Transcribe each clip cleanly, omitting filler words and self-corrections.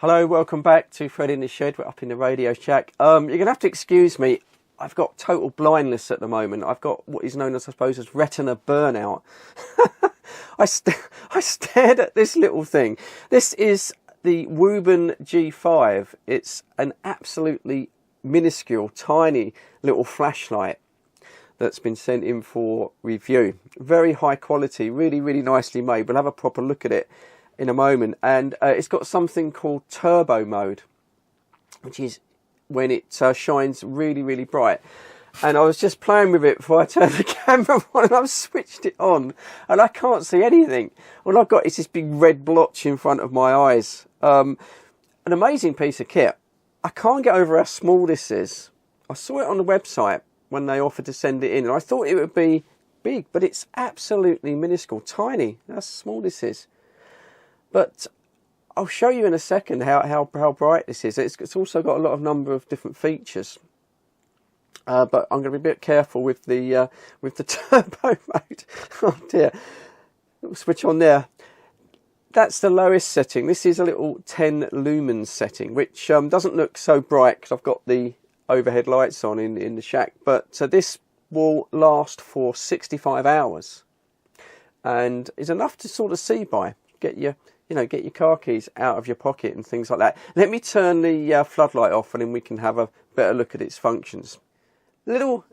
Hello, welcome back to Fred in the Shed. We're up in the Radio Shack. You're going to have to excuse me. I've got total blindness at the moment. I've got what is known as, I suppose, as retina burnout. I stared at this little thing. This is the Wuben G5. It's an absolutely minuscule, tiny little flashlight that's been sent in for review. Very high quality, really, really nicely made. We'll have a proper look at it in a moment. And it's got something called turbo mode, which is when it shines really, really bright. And I was just playing with it before I turned the camera on, and I've switched it on and I can't see anything. All I've got is this big red blotch in front of my eyes. An amazing piece of kit. I can't get over how small this is. I saw it on the website when they offered to send it in, and I thought it would be big, but it's absolutely minuscule, tiny. That's how small this is. But I'll show you in a second how bright this is. It's also got a lot of number of different features. But I'm going to be a bit careful with the turbo mode. Oh dear. Little switch on there. That's the lowest setting. This is a little 10 lumens setting, which doesn't look so bright because I've got the overhead lights on in the shack. But this will last for 65 hours and is enough to sort of see by. Get your car keys out of your pocket and things like that. Let me turn the floodlight off and then we can have a better look at its functions. Little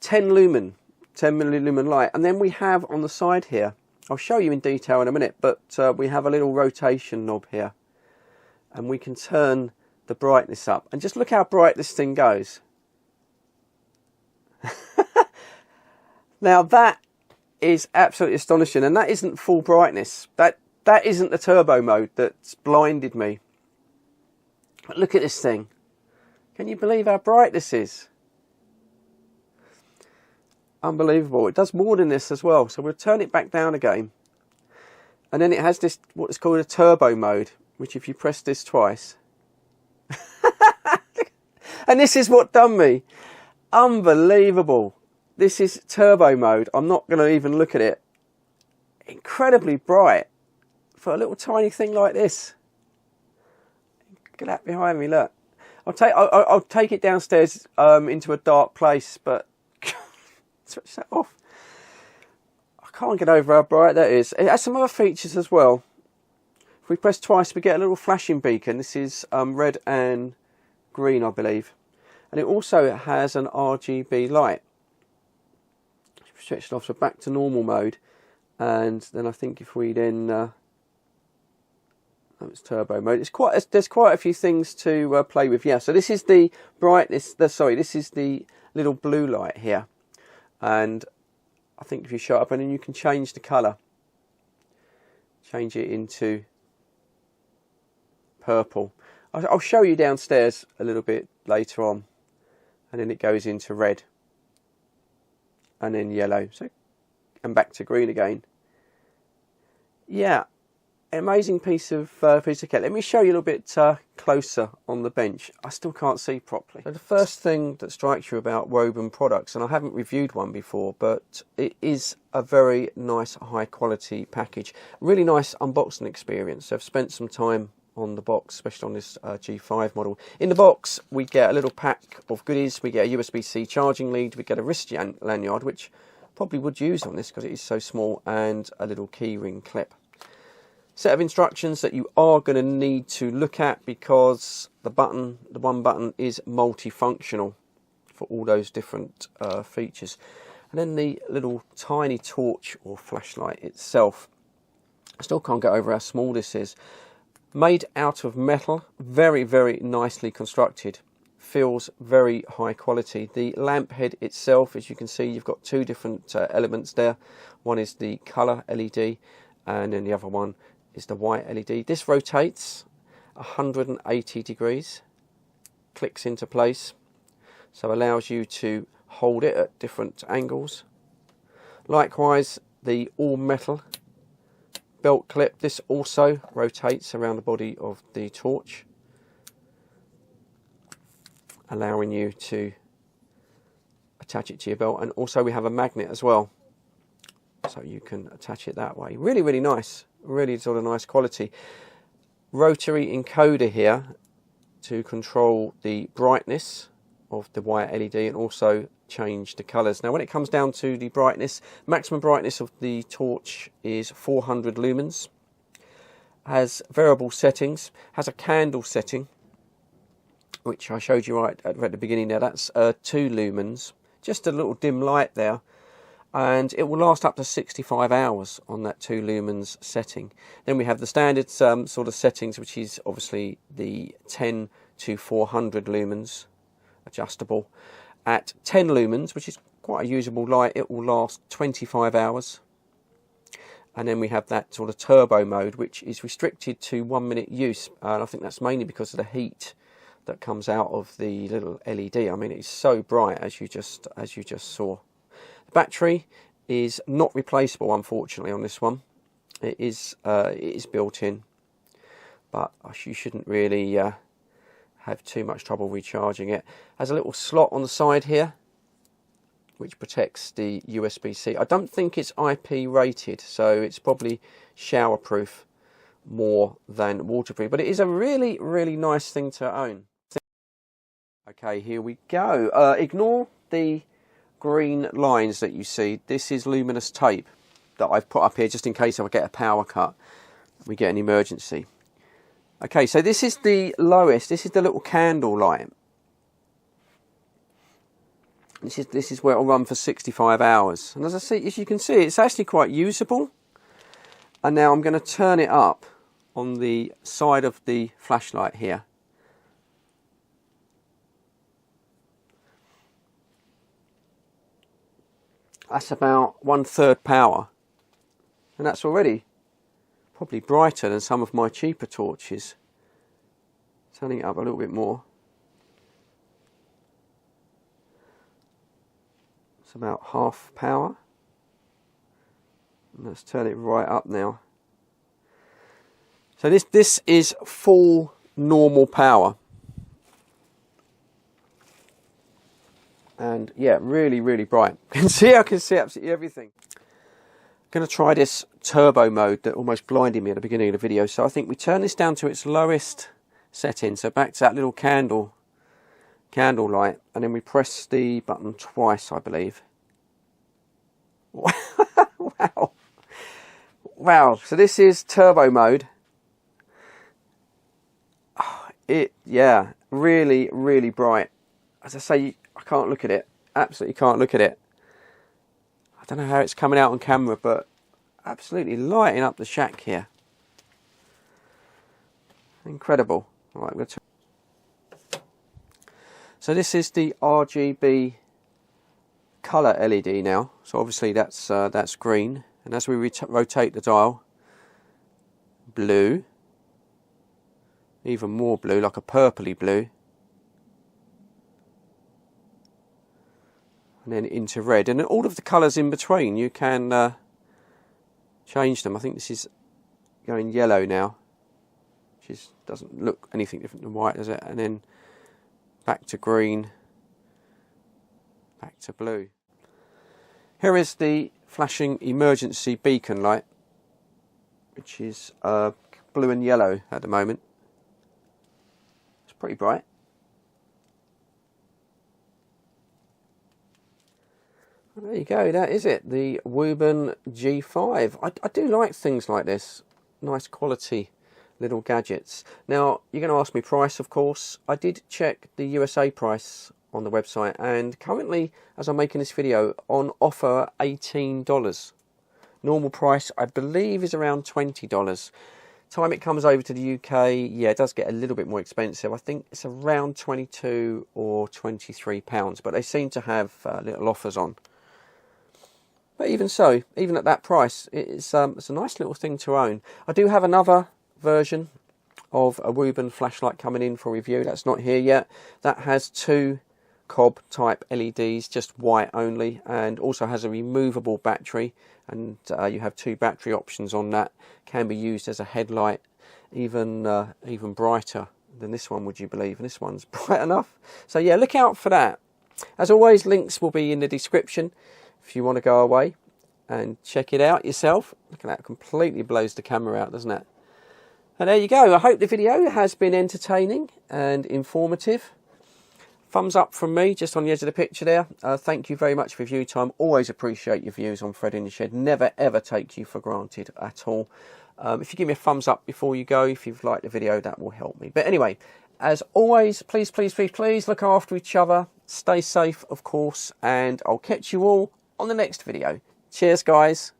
10 millilumen light, and then we have on the side here, I'll show you in detail in a minute, but we have a little rotation knob here, and we can turn the brightness up. And just look how bright this thing goes. Now that is absolutely astonishing, and that isn't full brightness. That isn't the turbo mode that's blinded me. But look at this thing. Can you believe how bright this is? Unbelievable. It does more than this as well. So we'll turn it back down again. And then it has this, what is called a turbo mode, which if you press this twice. And this is what done me. Unbelievable. This is turbo mode. I'm not going to even look at it. Incredibly bright for a little tiny thing like this. Look at that behind me, look. I'll take it downstairs into a dark place, but switch that off. I can't get over how bright that is. It has some other features as well. If we press twice, we get a little flashing beacon. This is red and green, I believe. And it also has an RGB light. Switch it off, so back to normal mode. And then I think if we then it's turbo mode. There's quite a few things to play with. Yeah. So this is the brightness. This is the little blue light here, and I think if you shut up, and then you can change the colour. Change it into purple. I'll show you downstairs a little bit later on, and then it goes into red, and then yellow. So, and back to green again. Yeah. An amazing piece of kit. Let me show you a little bit closer on the bench. I still can't see properly. So the first thing that strikes you about Wuben products, and I haven't reviewed one before, but it is a very nice high quality package. Really nice unboxing experience. I've spent some time on the box, especially on this G5 model. In the box we get a little pack of goodies. We get a USB-C charging lead, we get a wrist lanyard, which probably would use on this because it is so small, and a little keyring clip. Set of instructions that you are going to need to look at because the one button is multifunctional for all those different features. And then the little tiny torch or flashlight itself. I still can't get over how small this is. Made out of metal, very, very nicely constructed. Feels very high quality. The lamp head itself, as you can see, you've got two different elements there. One is the colour LED, and then the other one is the white LED. This rotates 180 degrees, clicks into place, so allows you to hold it at different angles. Likewise, the all metal belt clip, this also rotates around the body of the torch, allowing you to attach it to your belt. And also we have a magnet as well, so you can attach it that way. Really, really nice. Really sort of nice quality. rotary encoder here to control the brightness of the white LED and also change the colours. Now when it comes down to the brightness, maximum brightness of the torch is 400 lumens. Has variable settings, has a candle setting, which I showed you right at the beginning there. That's 2 lumens, just a little dim light there. And it will last up to 65 hours on that 2 lumens setting. Then we have the standard sort of settings, which is obviously the 10 to 400 lumens, adjustable. At 10 lumens, which is quite a usable light, it will last 25 hours. And then we have that sort of turbo mode, which is restricted to 1 minute use. And I think that's mainly because of the heat that comes out of the little LED. I mean, it's so bright, as you just saw. The battery is not replaceable, unfortunately, on this one. It is built in, but you shouldn't really have too much trouble recharging it. Has a little slot on the side here, which protects the USB-C. I don't think it's IP rated, so it's probably showerproof more than waterproof, but it is a really, really nice thing to own. Okay, here we go. Ignore the green lines that you see. This is luminous tape that I've put up here just in case I get a power cut, we get an emergency. Okay, so this is the lowest. This is the little candle light. This is where it'll run for 65 hours. And as you can see, it's actually quite usable. And now I'm going to turn it up on the side of the flashlight here. That's about 1/3 power. And that's already probably brighter than some of my cheaper torches. Turning it up a little bit more. It's about half power. And let's turn it right up now. So this is full normal power. And yeah, really, really bright. I can see absolutely everything. I'm going to try this turbo mode that almost blinded me at the beginning of the video. So I think we turn this down to its lowest setting. So back to that little candle light, and then we press the button twice, I believe. Wow. So this is turbo mode. Yeah, really, really bright. As I say, I can't look at it. Absolutely can't look at it. I don't know how it's coming out on camera, but absolutely lighting up the shack here. Incredible. All right, so this is the RGB colour LED now. So obviously that's green, and as we rotate the dial, blue, even more blue, like a purpley blue, and then into red, and then all of the colours in between you can change them. I think this is going yellow now, which doesn't look anything different than white, does it? And then back to green, back to blue. Here is the flashing emergency beacon light, which is blue and yellow at the moment. It's pretty bright. Well, there you go, that is it, the Wuben G5. I do like things like this, nice quality little gadgets. Now, you're going to ask me price, of course. I did check the USA price on the website, and currently, as I'm making this video, on offer $18. Normal price, I believe, is around $20. Time it comes over to the UK, yeah, it does get a little bit more expensive. I think it's around £22 or £23, but they seem to have little offers on. But even so, even at that price, it's a nice little thing to own. I do have another version of a Wuben flashlight coming in for review. That's not here yet. That has 2 cob type LEDs, just white only, and also has a removable battery, and you have 2 battery options on that. Can be used as a headlight, even brighter than this one, would you believe? And this one's bright enough. So yeah, look out for that. As always, links will be in the description if you want to go away and check it out yourself. Look at that, completely blows the camera out, doesn't it? And there you go. I hope the video has been entertaining and informative. Thumbs up from me, just on the edge of the picture there. Thank you very much for your view time. Always appreciate your views on Fred in the Shed. Never, ever take you for granted at all. If you give me a thumbs up before you go, if you've liked the video, that will help me. But anyway, as always, please, please, please, please look after each other. Stay safe, of course. And I'll catch you all on the next video. Cheers, guys.